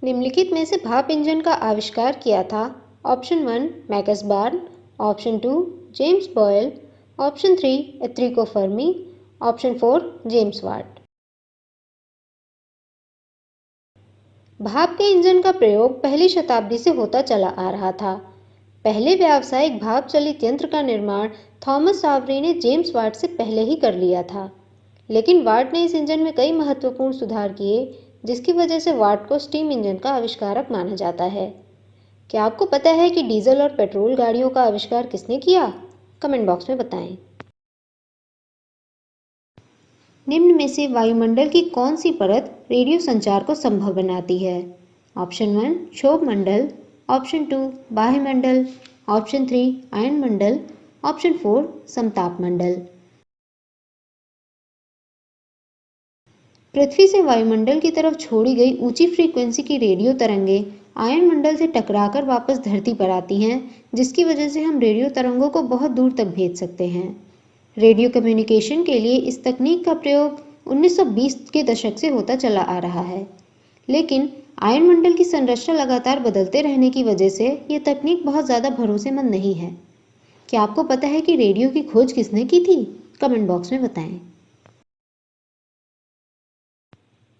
निम्नलिखित में से भाप इंजन का आविष्कार किया था? Option 1 Max Born, option 2 James Boyle, option 3 Enrico Fermi, option 4 James Watt. भाप के इंजन का प्रयोग पहली शताब्दी से होता चला आ रहा था। पहले व्यावसायिक भाप चलित यंत्र का निर्माण थॉमस सावरी ने जेम्स वाट से पहले ही कर लिया था, लेकिन वाट ने इस इंजन में कई महत्वपूर्ण सुधार किए, जिसकी वजह से वाट को स्टीम इंजन का आविष्कारक माना जाता है। क्या आपको पता है कि डीजल और पेट्रोल गाड़ियों का आविष्कार किसने किया? कमेंट बॉक्स में बताएं। निम्न में से वायुमंडल की कौन सी परत रेडियो संचार को संभव बनाती है? ऑप्शन 1 क्षोभ मंडल, ऑप्शन 2 बाह्य मंडल, ऑप्शन 3 आयन मंडल, ऑप्शन 4 समताप मंडल। पृथ्वी से वायुमंडल की तरफ छोड़ी गई ऊंची फ्रीक्वेंसी की रेडियो तरंगें आयन मंडल से टकराकर वापस धरती पर आती हैं, जिसकी वजह से हम रेडियो तरंगों को बहुत दूर तक भेज सकते हैं। रेडियो कम्युनिकेशन के लिए इस तकनीक का प्रयोग 1920 के दशक से होता चला आ रहा है, लेकिन आयन मंडल की संरचना लगातार बदलते रहने की वजह से यह तकनीक बहुत ज़्यादा भरोसेमंद नहीं है। क्या आपको पता है कि रेडियो की खोज किसने की थी? कमेंट बॉक्स में बताएं।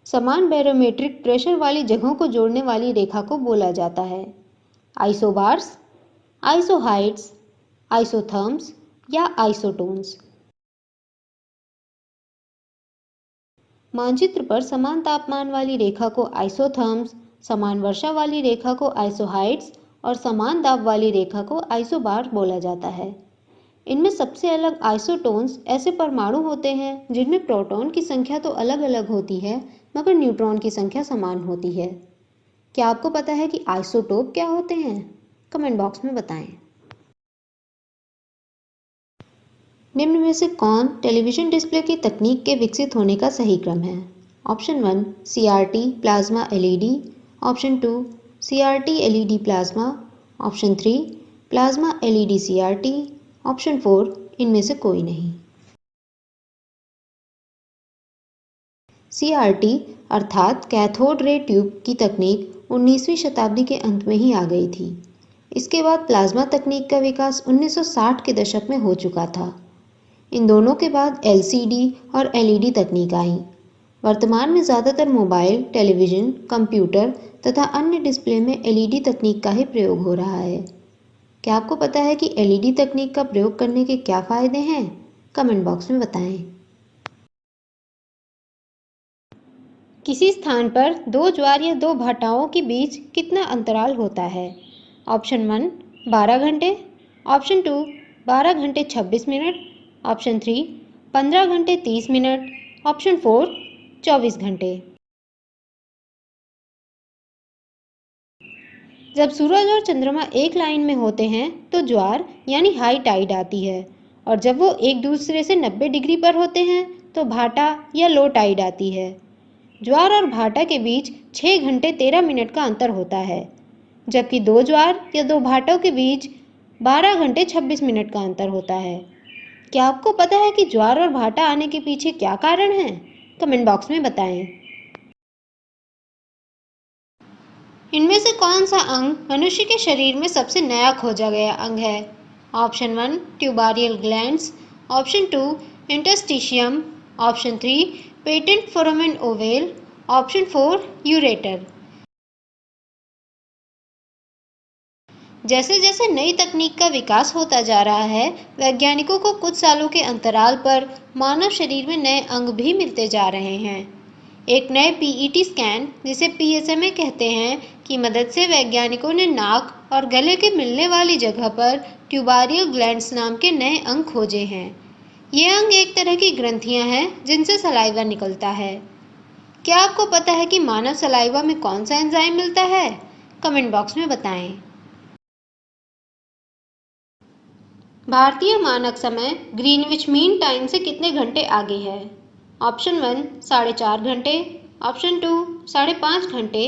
समान बैरोमेट्रिक प्रेशर वाली जगहों को जोड़ने वाली रेखा को बोला जाता है आइसोबार्स, आइसोहाइड्स, आइसोथर्म्स या आइसोटोन्स। मानचित्र पर समान तापमान वाली रेखा को आइसोथर्म्स, समान वर्षा वाली रेखा को आइसोहाइड्स और समान दाब वाली रेखा को आइसोबार बोला जाता है। इनमें सबसे अलग आइसोटोन्स ऐसे परमाणु होते हैं जिनमें प्रोटॉन की संख्या तो अलग अलग होती है, मगर न्यूट्रॉन की संख्या समान होती है। क्या आपको पता है कि आइसोटोप क्या होते हैं? कमेंट बॉक्स में बताएं। निम्न में से कौन टेलीविजन डिस्प्ले की तकनीक के विकसित होने का सही क्रम है? Option 1 CRT plasma LED, option 2 CRT LED plasma, option 3 plasma LED CRT, option 4 इनमें से कोई नहीं। CRT अर्थात कैथोड रे ट्यूब की तकनीक 19वीं शताब्दी के अंत में ही आ गई थी। इसके बाद प्लाज्मा तकनीक का विकास 1960 के दशक में हो चुका था। इन दोनों के बाद LCD और LED तकनीक आई। वर्तमान में ज़्यादातर मोबाइल, टेलीविज़न, कंप्यूटर तथा अन्य डिस्प्ले में LED तकनीक का ही प्रयोग हो रहा है। क्या आपको पता है कि LED तकनीक का प्रयोग करने के क्या फ़ायदे हैं? कमेंट बॉक्स में बताएं। किसी स्थान पर दो ज्वार या दो भाटाओं के बीच कितना अंतराल होता है? ऑप्शन 1 12 घंटे, ऑप्शन 2 12 घंटे 26 मिनट, ऑप्शन 3 15 घंटे 30 मिनट, ऑप्शन 4 24 घंटे। जब सूरज और चंद्रमा एक लाइन में होते हैं तो ज्वार यानी हाई टाइड आती है, और जब वो एक दूसरे से 90 डिग्री पर होते हैं तो भाटा या लो टाइड आती है। ज्वार और भाटा के बीच 6 घंटे 13 मिनट का अंतर होता है, जबकि दो ज्वार या दो भाटों के बीच 12 घंटे 26 मिनट का अंतर होता है। क्या आपको पता है कि ज्वार और भाटा आने के पीछे क्या कारण है? कमेंट बॉक्स में बताएं। इनमें से कौन सा अंग मनुष्य के शरीर में सबसे नया खोजा गया अंग है? Option 1 tubarial glands, option 2 interstitium, option 3 patent foramen ovale, option 4 ureter. जैसे जैसे नई तकनीक का विकास होता जा रहा है, वैज्ञानिकों को कुछ सालों के अंतराल पर मानव शरीर में नए अंग भी मिलते जा रहे हैं। एक नए PET स्कैन, जिसे PSMA कहते हैं, की मदद से वैज्ञानिकों ने नाक और गले के मिलने वाली जगह पर ट्यूबारियल ग्लैंड्स नाम के नए अंग खोजे हैं। ये अंग एक तरह की ग्रंथियां हैं जिनसे सलाइवा निकलता है। क्या आपको पता है कि मानव सलाइवा में कौन सा एंजाइम मिलता है? कमेंट बॉक्स में बताएं। भारतीय मानक समय ग्रीनविच मीन टाइम से कितने घंटे आगे है? ऑप्शन 1 4.5 घंटे, ऑप्शन 2 5.5 घंटे,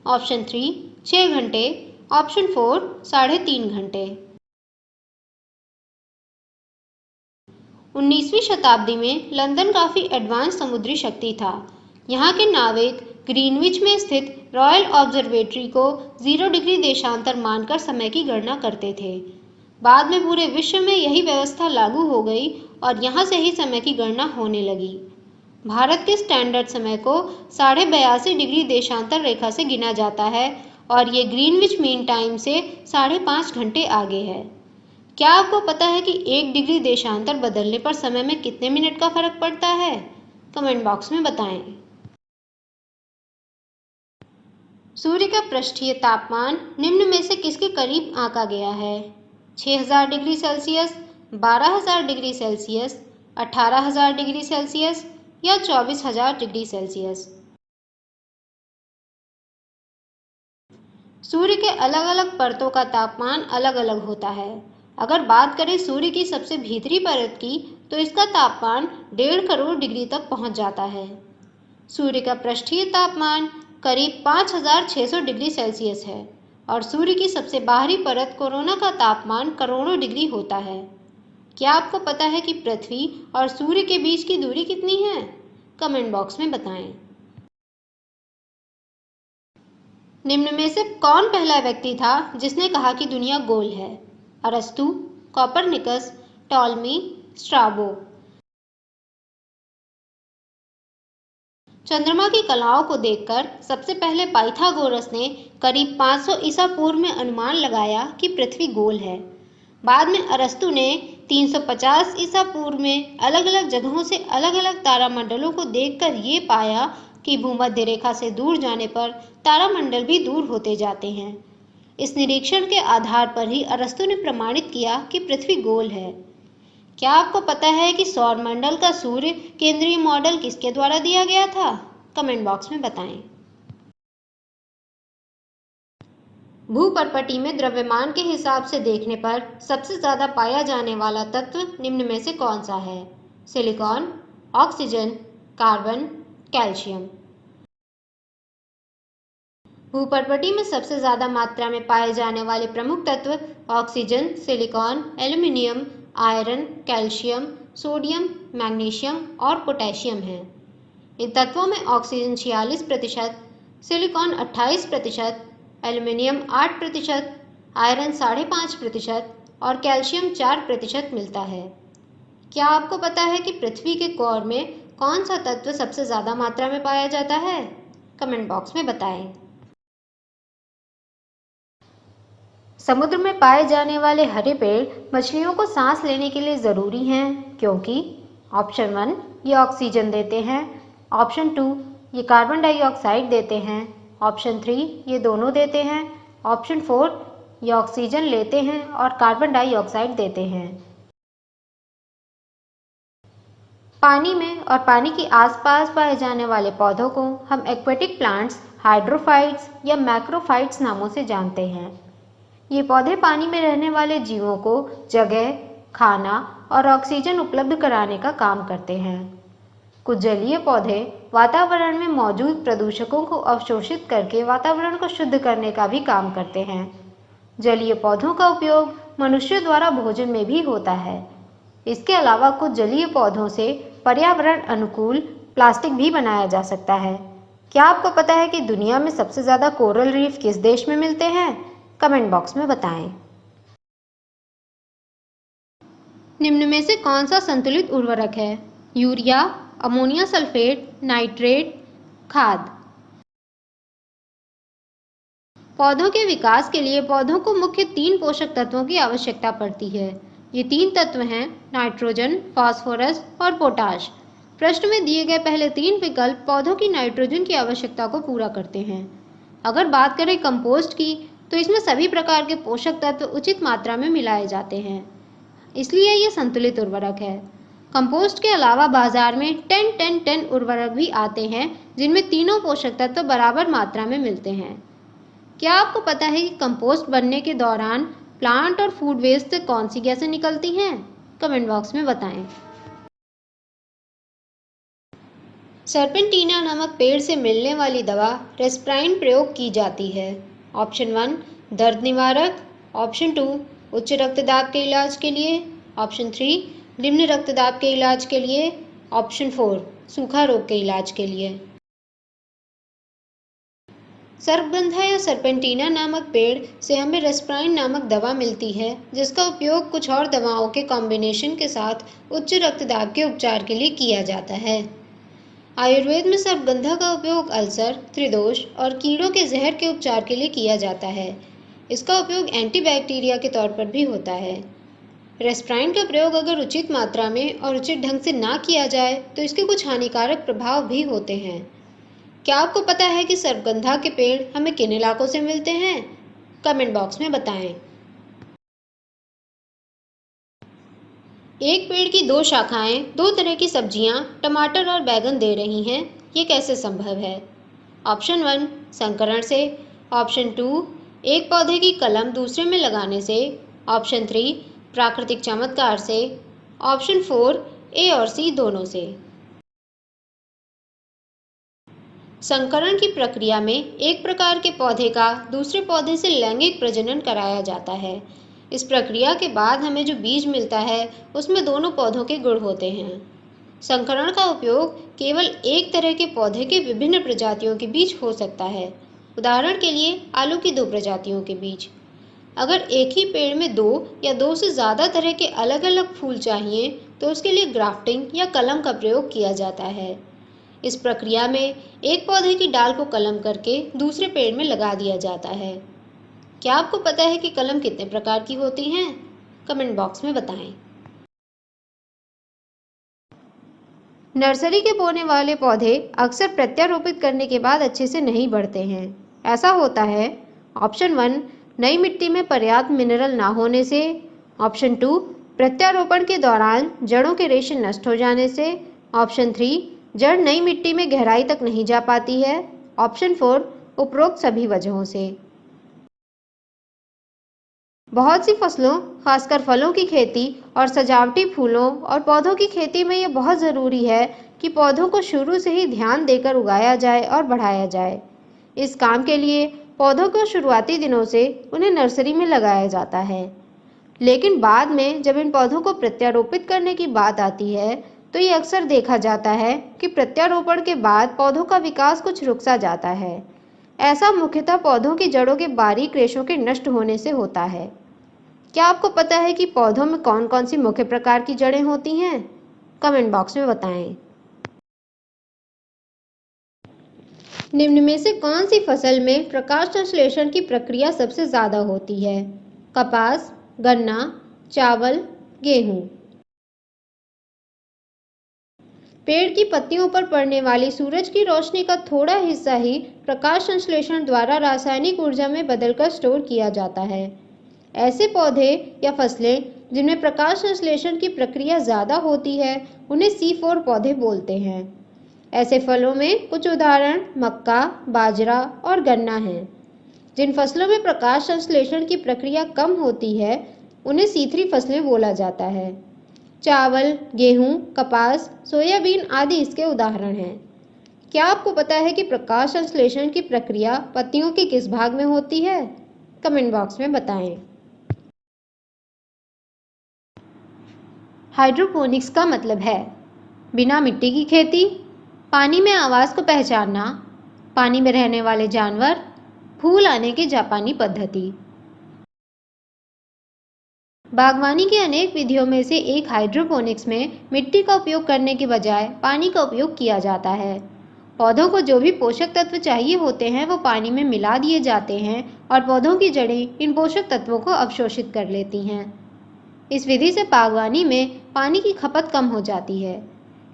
ऑप्शन 3 6 घंटे, ऑप्शन 4 3.5 घंटे। 19वीं शताब्दी में लंदन काफ़ी एडवांस समुद्री शक्ति था। यहाँ के नाविक ग्रीनविच में स्थित रॉयल ऑब्जर्वेटरी को 0 डिग्री देशांतर मानकर समय की गणना करते थे। बाद में पूरे विश्व में यही व्यवस्था लागू हो गई और यहाँ से ही समय की गणना होने लगी। भारत के स्टैंडर्ड समय को 82.5 डिग्री देशांतर रेखा से गिना जाता है और ये ग्रीनविच मीन टाइम से 5.5 घंटे आगे है। क्या आपको पता है कि 1 डिग्री देशांतर बदलने पर समय में कितने मिनट का फर्क पड़ता है? कमेंट बॉक्स में बताएं। सूर्य का पृष्ठीय तापमान निम्न में से किसके करीब आंका गया है? 6000 degree Celsius, 12000 degree Celsius, 18000 degree Celsius या 24000 डिग्री सेल्सियस। सूर्य के अलग अलग परतों का तापमान अलग अलग होता है। अगर बात करें सूर्य की सबसे भीतरी परत की, तो इसका तापमान 1.5 करोड़ डिग्री तक पहुंच जाता है। सूर्य का पृष्ठीय तापमान करीब 5600 डिग्री सेल्सियस है और सूर्य की सबसे बाहरी परत कोरोना का तापमान करोड़ों डिग्री होता है। क्या आपको पता है कि पृथ्वी और सूर्य के बीच की दूरी कितनी है? कमेंट बॉक्स में बताएं। निम्न में से कौन पहला व्यक्ति था जिसने कहा कि दुनिया गोल है? अरस्तु, कोपरनिकस, टॉलमी, स्ट्राबो। चंद्रमा की कलाओं को देखकर सबसे पहले पाइथागोरस ने करीब 500 ईसा पूर्व में अनुमान लगाया कि पृथ्वी गोल है। बाद में अरस्तु ने 350 ईसा पूर्व में अलग अलग जगहों से अलग अलग तारामंडलों को देखकर ये पाया कि भूमध्य रेखा से दूर जाने पर तारामंडल भी दूर होते जाते हैं। इस निरीक्षण के आधार पर ही अरस्तु ने प्रमाणित किया कि पृथ्वी गोल है। क्या आपको पता है कि सौरमंडल का सूर्य केंद्रीय मॉडल किसके द्वारा दिया गया था? कमेंट बॉक्स में बताएं। भूपर्पटी में द्रव्यमान के हिसाब से देखने पर सबसे ज्यादा पाया जाने वाला तत्व निम्न में से कौन सा है? Silicon, oxygen, carbon, calcium. भूपर्पटी में सबसे ज्यादा मात्रा में पाए जाने वाले प्रमुख तत्व oxygen, silicon, aluminium, iron, calcium, sodium, magnesium और पोटेशियम हैं। इन तत्वों में ऑक्सीजन 46%, सिलिकॉन 28%, एल्यूमिनियम 8%, आयरन 5.5% और कैल्शियम 4% मिलता है। क्या आपको पता है कि पृथ्वी के कोर में कौन सा तत्व सबसे ज्यादा मात्रा में पाया जाता है? कमेंट बॉक्स में बताएं। समुद्र में पाए जाने वाले हरे पेड़ मछलियों को सांस लेने के लिए ज़रूरी हैं क्योंकि ऑप्शन 1 ये ऑक्सीजन देते हैं, ऑप्शन 2 ये कार्बन डाइऑक्साइड देते हैं, ऑप्शन 3 ये दोनों देते हैं, ऑप्शन 4 ये ऑक्सीजन लेते हैं और कार्बन डाइऑक्साइड देते हैं। पानी में और पानी के आसपास पाए जाने वाले पौधों को हम एक्वेटिक प्लांट्स, हाइड्रोफाइट्स या मैक्रोफाइट्स नामों से जानते हैं। ये पौधे पानी में रहने वाले जीवों को जगह, खाना और ऑक्सीजन उपलब्ध कराने का काम करते हैं। कुछ जलीय पौधे वातावरण में मौजूद प्रदूषकों को अवशोषित करके वातावरण को शुद्ध करने का भी काम करते हैं। जलीय पौधों का उपयोग मनुष्य द्वारा भोजन में भी होता है। इसके अलावा कुछ जलीय पौधों से पर्यावरण अनुकूल प्लास्टिक भी बनाया जा सकता है। क्या आपको पता है कि दुनिया में सबसे ज़्यादा कोरल रीफ किस देश में मिलते हैं? कमेंट बॉक्स में बताएं। निम्न में से कौन सा संतुलित उर्वरक है? यूरिया, अमोनिया सल्फेट, नाइट्रेट, खाद। पौधों के विकास के लिए पौधों को मुख्य 3 पोषक तत्वों की आवश्यकता पड़ती है। ये 3 तत्व हैं नाइट्रोजन, फास्फोरस और पोटाश। प्रश्न में दिए गए पहले 3 विकल्प पौधों की नाइट्रोजन की आवश्यकता को पूरा करते हैं। अगर बात करें कंपोस्ट की, तो इसमें सभी प्रकार के पोषक तत्व उचित मात्रा में मिलाए जाते हैं, इसलिए ये संतुलित उर्वरक है। कंपोस्ट के अलावा बाजार में 10-10-10 उर्वरक भी आते हैं जिनमें तीनों पोषक तत्व बराबर मात्रा में मिलते हैं। क्या आपको पता है कि कंपोस्ट बनने के दौरान प्लांट और फूड वेस्ट से कौन सी गैसें निकलती हैं? कमेंट बॉक्स में बताएं। सर्पेंटीना नामक पेड़ से मिलने वाली दवा रेस्प्राइन प्रयोग की जाती है। ऑप्शन 1 दर्द निवारक, ऑप्शन 2 उच्च रक्तदाब के इलाज के लिए, ऑप्शन 3 निम्न रक्तदाब के इलाज के लिए, ऑप्शन 4 सूखा रोग के इलाज के लिए। सर्पगंधा या सर्पेंटिना नामक पेड़ से हमें रेस्पराइन नामक दवा मिलती है, जिसका उपयोग कुछ और दवाओं के कॉम्बिनेशन के साथ उच्च रक्तदाब के उपचार के लिए किया जाता है। आयुर्वेद में सर्पगंधा का उपयोग अल्सर, त्रिदोष और कीड़ों के जहर के उपचार के लिए किया जाता है। इसका उपयोग एंटीबैक्टीरिया के तौर पर भी होता है। रेस्पराइन का प्रयोग अगर उचित मात्रा में और उचित ढंग से ना किया जाए तो इसके कुछ हानिकारक प्रभाव भी होते हैं। क्या आपको पता है कि सर्पगंधा के पेड़ हमें किन इलाकों से मिलते हैं? कमेंट बॉक्स में बताएं। एक पेड़ की दो शाखाएं दो तरह की सब्जियां, टमाटर और बैगन दे रही हैं, ये कैसे संभव है? ऑप्शन 1 संकरण से, ऑप्शन 2 एक पौधे की कलम दूसरे में लगाने से, ऑप्शन 3 प्राकृतिक चमत्कार से, ऑप्शन 4 ए और सी दोनों से। संकरण की प्रक्रिया में एक प्रकार के पौधे का दूसरे पौधे से लैंगिक प्रजनन कराया जाता है। इस प्रक्रिया के बाद हमें जो बीज मिलता है उसमें दोनों पौधों के गुण होते हैं। संकरण का उपयोग केवल एक तरह के पौधे के विभिन्न प्रजातियों के बीच हो सकता है। उदाहरण के लिए आलू की दो प्रजातियों के बीच। अगर एक ही पेड़ में दो या दो से ज़्यादा तरह के अलग अलग फूल चाहिए तो उसके लिए ग्राफ्टिंग या कलम का प्रयोग किया जाता है। इस प्रक्रिया में एक पौधे की डाल को कलम करके दूसरे पेड़ में लगा दिया जाता है। क्या आपको पता है कि कलम कितने प्रकार की होती हैं? कमेंट बॉक्स में बताएं। नर्सरी के बोने वाले पौधे अक्सर प्रत्यारोपित करने के बाद अच्छे से नहीं बढ़ते हैं। ऐसा होता है ऑप्शन 1 नई मिट्टी में पर्याप्त मिनरल ना होने से, ऑप्शन 2 प्रत्यारोपण के दौरान जड़ों के रेशे नष्ट हो जाने से, ऑप्शन 3 जड़ नई मिट्टी में गहराई तक नहीं जा पाती है, ऑप्शन 4 उपरोक्त सभी वजहों से। बहुत सी फसलों, खासकर फलों की खेती और सजावटी फूलों और पौधों की खेती में यह बहुत ज़रूरी है कि पौधों को शुरू से ही ध्यान देकर उगाया जाए और बढ़ाया जाए। इस काम के लिए पौधों को शुरुआती दिनों से उन्हें नर्सरी में लगाया जाता है, लेकिन बाद में जब इन पौधों को प्रत्यारोपित करने की बात आती है तो ये अक्सर देखा जाता है कि प्रत्यारोपण के बाद पौधों का विकास कुछ रुक सा जाता है। ऐसा मुख्यतः पौधों की जड़ों के बारीक रेशों के नष्ट होने से होता है। क्या आपको पता है कि पौधों में कौन कौन सी मुख्य प्रकार की जड़ें होती हैं? कमेंट बॉक्स में बताएं। निम्न में से कौन सी फसल में प्रकाश संश्लेषण की प्रक्रिया सबसे ज़्यादा होती है? कपास, गन्ना, चावल, गेहूं। पेड़ की पत्तियों पर पड़ने वाली सूरज की रोशनी का थोड़ा हिस्सा ही प्रकाश संश्लेषण द्वारा रासायनिक ऊर्जा में बदलकर स्टोर किया जाता है। ऐसे पौधे या फसलें जिनमें प्रकाश संश्लेषण की प्रक्रिया ज़्यादा होती है उन्हें C4 पौधे बोलते हैं। ऐसे फलों में कुछ उदाहरण मक्का, बाजरा और गन्ना हैं। जिन फसलों में प्रकाश संश्लेषण की प्रक्रिया कम होती है उन्हें C3 फसलें बोला जाता है। चावल, गेहूं, कपास, सोयाबीन आदि इसके उदाहरण हैं। क्या आपको पता है कि प्रकाश संश्लेषण की प्रक्रिया पत्तियों के किस भाग में होती है? कमेंट बॉक्स में बताएं। हाइड्रोपोनिक्स का मतलब है बिना मिट्टी की खेती, पानी में आवाज़ को पहचानना, पानी में रहने वाले जानवर, फूल आने की जापानी पद्धति। बागवानी की अनेक विधियों में से एक हाइड्रोपोनिक्स में मिट्टी का उपयोग करने के बजाय पानी का उपयोग किया जाता है। पौधों को जो भी पोषक तत्व चाहिए होते हैं वो पानी में मिला दिए जाते हैं और पौधों की जड़ें इन पोषक तत्वों को अवशोषित कर लेती हैं। इस विधि से बागवानी में पानी की खपत कम हो जाती है।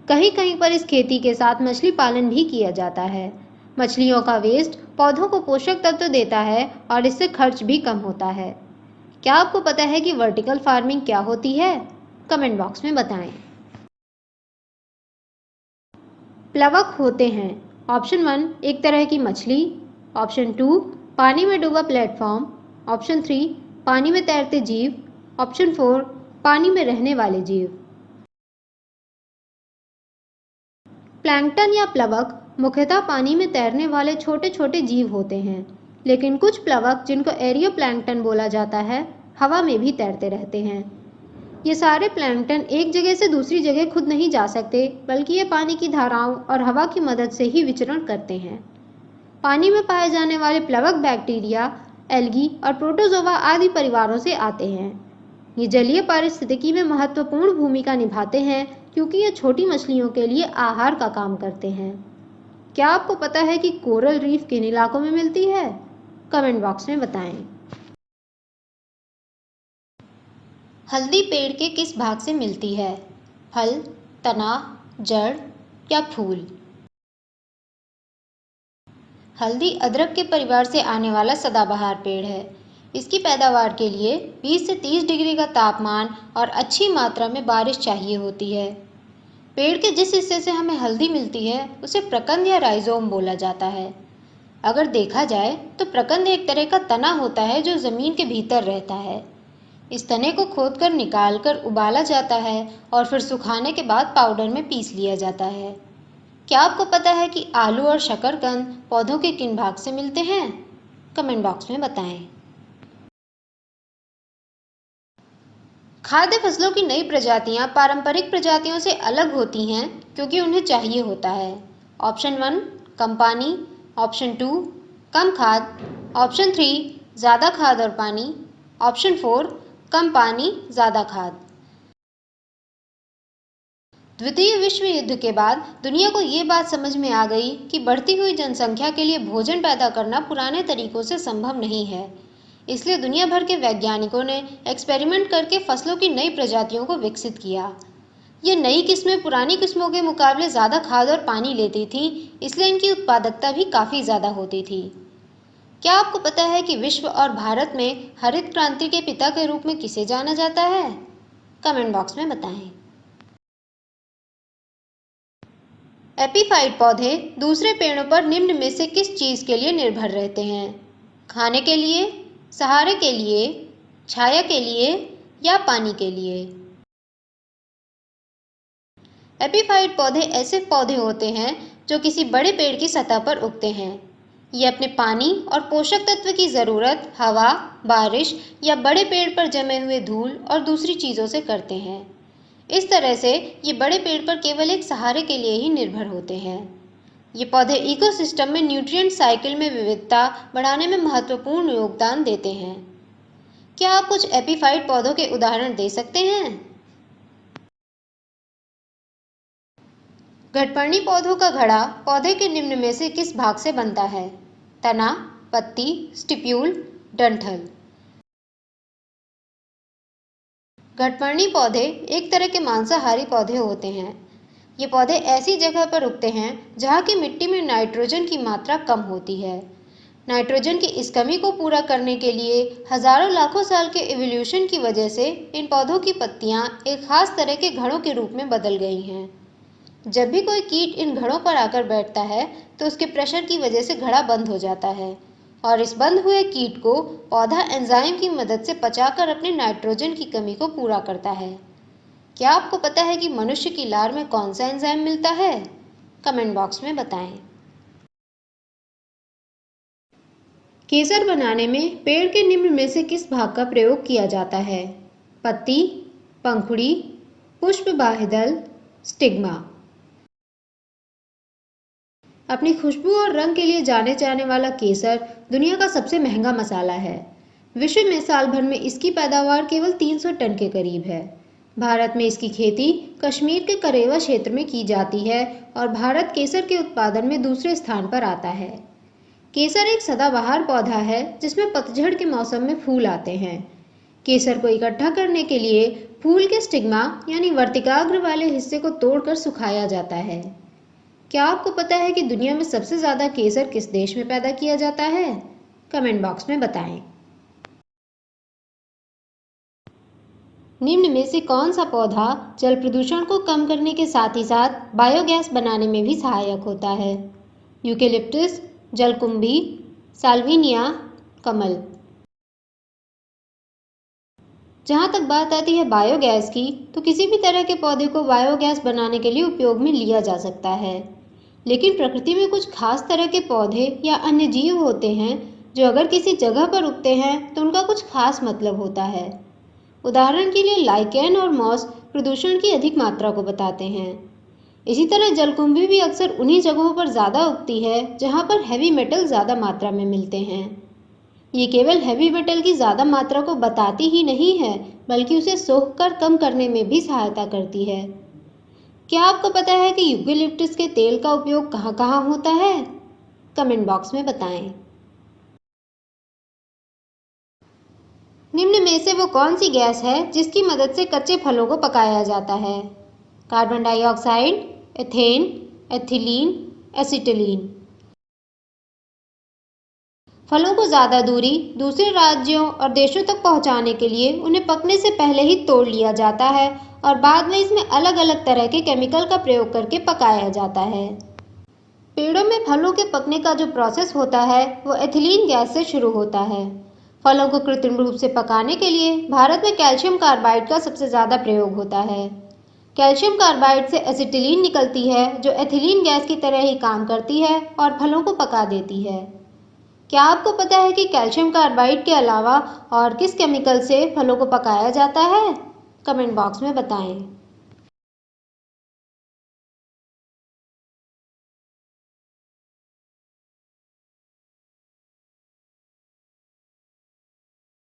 कहीं कहीं पर इस खेती के साथ मछली पालन भी किया जाता है। मछलियों का वेस्ट पौधों को पोषक तत्व देता है और इससे खर्च भी कम होता है। क्या आपको पता है कि वर्टिकल फार्मिंग क्या होती है? कमेंट बॉक्स में बताएं। प्लवक होते हैं ऑप्शन 1 एक तरह की मछली, ऑप्शन 2 पानी में डूबा प्लेटफॉर्म, ऑप्शन 3 पानी में तैरते जीव, ऑप्शन 4 पानी में रहने वाले जीव। प्लैंकटन या प्लवक मुख्यतः पानी में तैरने वाले छोटे छोटे जीव होते हैं, लेकिन कुछ प्लवक जिनको एरियोप्लैंकटन बोला जाता है हवा में भी तैरते रहते हैं। ये सारे प्लैंकटन एक जगह से दूसरी जगह खुद नहीं जा सकते, बल्कि ये पानी की धाराओं और हवा की मदद से ही विचरण करते हैं। पानी में पाए जाने वाले प्लवक बैक्टीरिया, एल्गी और प्रोटोजोआ आदि परिवारों से आते हैं। ये जलीय पारिस्थितिकी में महत्वपूर्ण भूमिका निभाते हैं क्योंकि ये छोटी मछलियों के लिए आहार का काम करते हैं। क्या आपको पता है कि कोरल रीफ किन इलाकों में मिलती है? कमेंट बॉक्स में बताएं। हल्दी पेड़ के किस भाग से मिलती है? फल, तना, जड़ या फूल? हल्दी अदरक के परिवार से आने वाला सदाबहार पेड़ है। इसकी पैदावार के लिए 20 से 30 डिग्री का तापमान और अच्छी मात्रा में बारिश चाहिए होती है। पेड़ के जिस हिस्से से हमें हल्दी मिलती है उसे प्रकंद या राइजोम बोला जाता है। अगर देखा जाए तो प्रकंद एक तरह का तना होता है जो जमीन के भीतर रहता है। इस तने को खोदकर निकालकर उबाला जाता है और फिर सुखाने के बाद पाउडर में पीस लिया जाता है। क्या आपको पता है कि आलू और शकरकंद पौधों के किन भाग से मिलते हैं? कमेंट बॉक्स में बताएं। खाद्य फसलों की नई प्रजातियां पारंपरिक प्रजातियों से अलग होती हैं क्योंकि उन्हें चाहिए होता है। ऑप्शन 1 कम पानी, ऑप्शन 2 कम खाद, ऑप्शन 3 ज़्यादा खाद और पानी, ऑप्शन 4 कम पानी ज़्यादा खाद। द्वितीय विश्व युद्ध के बाद दुनिया को ये बात समझ में आ गई कि बढ़ती हुई जनसंख्या के लिए भोजन पैदा करना पुराने तरीकों से संभव नहीं है। इसलिए दुनिया भर के वैज्ञानिकों ने एक्सपेरिमेंट करके फसलों की नई प्रजातियों को विकसित किया। ये नई किस्में पुरानी किस्मों के मुकाबले ज़्यादा खाद और पानी लेती थीं, इसलिए इनकी उत्पादकता भी काफ़ी ज़्यादा होती थी। क्या आपको पता है कि विश्व और भारत में हरित क्रांति के पिता के रूप में किसे जाना जाता है? कमेंट बॉक्स में बताएं। एपीफाइट पौधे दूसरे पेड़ों पर निम्न में से किस चीज़ के लिए निर्भर रहते हैं? खाने के लिए, सहारे के लिए, छाया के लिए या पानी के लिए? एपीफाइट पौधे ऐसे पौधे होते हैं जो किसी बड़े पेड़ की सतह पर उगते हैं। ये अपने पानी और पोषक तत्व की ज़रूरत हवा, बारिश या बड़े पेड़ पर जमे हुए धूल और दूसरी चीज़ों से करते हैं। इस तरह से ये बड़े पेड़ पर केवल एक सहारे के लिए ही निर्भर होते हैं। ये पौधे इकोसिस्टम में न्यूट्रिएंट साइकिल में विविधता बढ़ाने में महत्वपूर्ण योगदान देते हैं। क्या आप कुछ एपीफाइट पौधों के उदाहरण दे सकते हैं? घटपर्णी पौधों का घड़ा पौधे के निम्न में से किस भाग से बनता है? तना, पत्ती, स्टिप्यूल, डंठल? घटपर्णी पौधे एक तरह के मांसाहारी पौधे होते हैं। ये पौधे ऐसी जगह पर उगते हैं जहाँ की मिट्टी में नाइट्रोजन की मात्रा कम होती है। नाइट्रोजन की इस कमी को पूरा करने के लिए हजारों लाखों साल के इवोल्यूशन की वजह से इन पौधों की पत्तियां एक खास तरह के घड़ों के रूप में बदल गई हैं। जब भी कोई कीट इन घड़ों पर आकर बैठता है तो उसके प्रेशर की वजह से घड़ा बंद हो जाता है और इस बंद हुए कीट को पौधा एंजाइम की मदद से पचाकर अपने नाइट्रोजन की कमी को पूरा करता है। क्या आपको पता है कि मनुष्य की लार में कौन सा एंजाइम मिलता है? कमेंट बॉक्स में बताएं। केसर बनाने में पेड़ के निम्न में से किस भाग का प्रयोग किया जाता है? पत्ती, पंखुड़ी, पुष्प बाह्यदल, स्टिग्मा? अपनी खुशबू और रंग के लिए जाने जाने वाला केसर दुनिया का सबसे महंगा मसाला है। विश्व में साल भर में इसकी पैदावार केवल 300 टन के करीब है। भारत में इसकी खेती कश्मीर के करेवा क्षेत्र में की जाती है और भारत केसर के उत्पादन में दूसरे स्थान पर आता है। केसर एक सदाबहार पौधा है जिसमें पतझड़ के मौसम में फूल आते हैं। केसर को इकट्ठा करने के लिए फूल के स्टिग्मा यानी वर्तिकाग्र वाले हिस्से को तोड़कर सुखाया जाता है। क्या आपको पता है कि दुनिया में सबसे ज़्यादा केसर किस देश में पैदा किया जाता है? कमेंट बॉक्स में बताएं। निम्न में से कौन सा पौधा जल प्रदूषण को कम करने के साथ ही साथ बायोगैस बनाने में भी सहायक होता है? यूकेलिप्टस, जलकुंभी, साल्विनिया, कमल? जहाँ तक बात आती है बायोगैस की, तो किसी भी तरह के पौधे को बायोगैस बनाने के लिए उपयोग में लिया जा सकता है। लेकिन प्रकृति में कुछ खास तरह के पौधे या अन्य जीव होते हैं जो अगर किसी जगह पर उगते हैं तो उनका कुछ खास मतलब होता है। उदाहरण के लिए लाइकेन और मॉस प्रदूषण की अधिक मात्रा को बताते हैं। इसी तरह जलकुंभी भी अक्सर उन्हीं जगहों पर ज़्यादा उगती है जहाँ पर हैवी मेटल ज़्यादा मात्रा में मिलते हैं। ये केवल हैवी मेटल की ज़्यादा मात्रा को बताती ही नहीं है, बल्कि उसे सोखकर कम करने में भी सहायता करती है। क्या आपको पता है कि यूकेलिप्टस के तेल का उपयोग कहाँ कहाँ होता है? कमेंट बॉक्स में बताएं। निम्न में से वो कौन सी गैस है जिसकी मदद से कच्चे फलों को पकाया जाता है? Carbon dioxide, ethane, ethylene, acetylene. फलों को ज़्यादा दूरी दूसरे राज्यों और देशों तक पहुंचाने के लिए उन्हें पकने से पहले ही तोड़ लिया जाता है और बाद में इसमें अलग अलग तरह के केमिकल का प्रयोग करके पकाया जाता है। पेड़ों में फलों के पकने का जो प्रोसेस होता है वो एथिलीन गैस से शुरू होता है। फलों को कृत्रिम रूप से पकाने के लिए भारत में कैल्शियम कार्बाइड का सबसे ज़्यादा प्रयोग होता है। कैल्शियम कार्बाइड से एसिटिलीन निकलती है जो एथिलीन गैस की तरह ही काम करती है और फलों को पका देती है। क्या आपको पता है कि कैल्शियम कार्बाइड के अलावा और किस केमिकल से फलों को पकाया जाता है? कमेंट बॉक्स में बताएं।